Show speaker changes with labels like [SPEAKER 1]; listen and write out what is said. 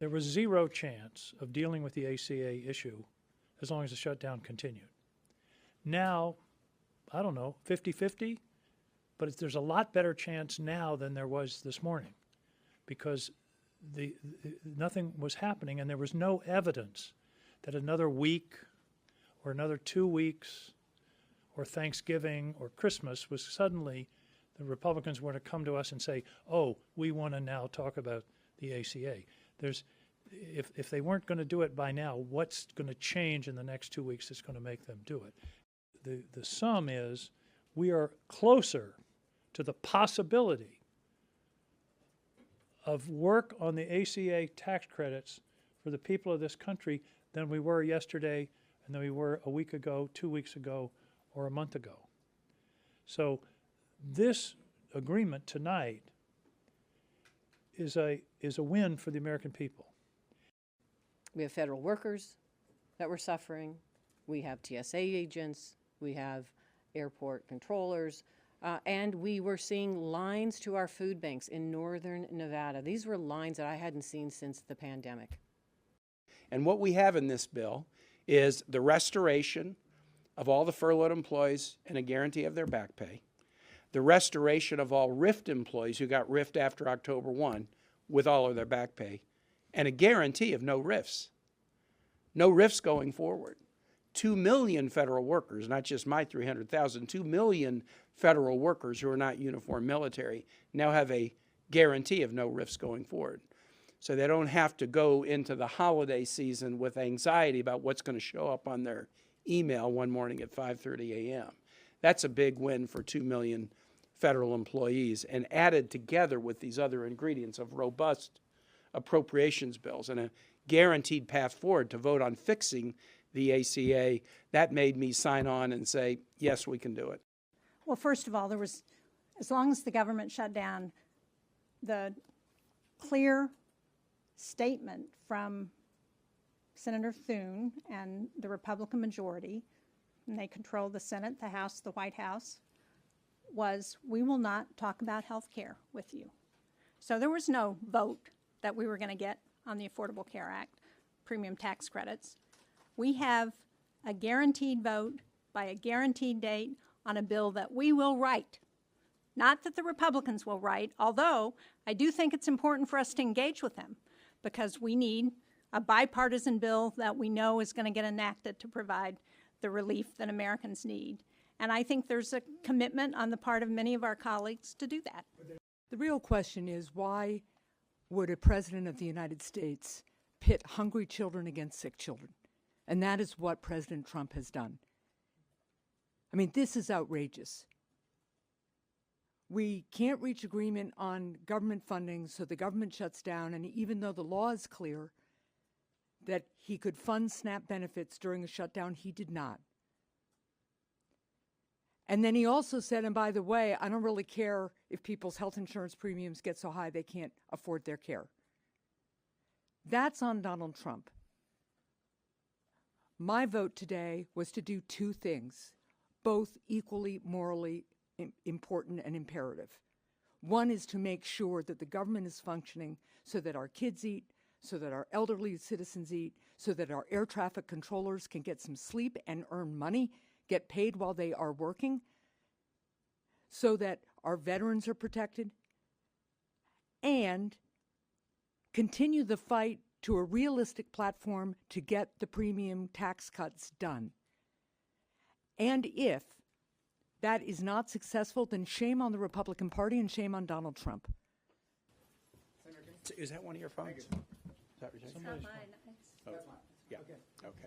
[SPEAKER 1] There was zero chance of dealing with the ACA issue as long as the shutdown continued. Now, I don't know, 50-50, but there's a lot better chance now than there was this morning because nothing was happening and there was no evidence that another week or another 2 weeks or Thanksgiving or Christmas was suddenly the Republicans were to come to us and say, oh, we want to now talk about the ACA. If they weren't going to do it by now, what's going to change in the next 2 weeks that's going to make them do it? The sum is we are closer to the possibility of work on the ACA tax credits for the people of this country than we were yesterday and than we were a week ago, 2 weeks ago, or a month ago. So this agreement tonight is a win for the American people.
[SPEAKER 2] We have federal workers that were suffering. We have TSA agents. We have airport controllers. And we were seeing lines to our food banks in northern Nevada. These were lines that I hadn't seen since the pandemic.
[SPEAKER 3] And what we have in this bill is the restoration of all the furloughed employees and a guarantee of their back pay, the restoration of all RIFT employees who got RIFT after October 1 with all of their back pay, and a guarantee of no RIFs. No RIFs going forward. 2 million federal workers, not just my 300,000, 2 million federal workers who are not uniformed military now have a guarantee of no RIFs going forward. So they don't have to go into the holiday season with anxiety about what's going to show up on their email one morning at 5:30 a.m. That's a big win for 2 million federal employees, and added together with these other ingredients of robust appropriations bills and a guaranteed path forward to vote on fixing the ACA, that made me sign on and say, yes, we can do it.
[SPEAKER 4] Well, first of all, there was, as long as the government shut down, the clear statement from Senator Thune and the Republican majority, and they control the Senate, the House, the White House, was we will not talk about health care with you. So there was no vote that we were going to get on the Affordable Care Act, premium tax credits. We have a guaranteed vote by a guaranteed date on a bill that we will write. Not that the Republicans will write, although I do think it's important for us to engage with them because we need a bipartisan bill that we know is going to get enacted to provide the relief that Americans need. And I think there's a commitment on the part of many of our colleagues to do that.
[SPEAKER 5] The real question is, why would a president of the United States pit hungry children against sick children? And that is what President Trump has done. I mean, this is outrageous. We can't reach agreement on government funding, so the government shuts down, and even though the law is clear that he could fund SNAP benefits during a shutdown, he did not. And then he also said, and by the way, I don't really care if people's health insurance premiums get so high they can't afford their care. That's on Donald Trump. My vote today was to do two things, both equally morally important and imperative. One is to make sure that the government is functioning so that our kids eat, so that our elderly citizens eat, so that our air traffic controllers can get some sleep and earn money, get paid while they are working, so that our veterans are protected, and continue the fight to a realistic platform to get the premium tax cuts done. And if that is not successful, then shame on the Republican Party and shame on Donald Trump.
[SPEAKER 3] Is that one of your phones? Is that
[SPEAKER 4] It's not mine.
[SPEAKER 3] Oh. Yeah. Okay.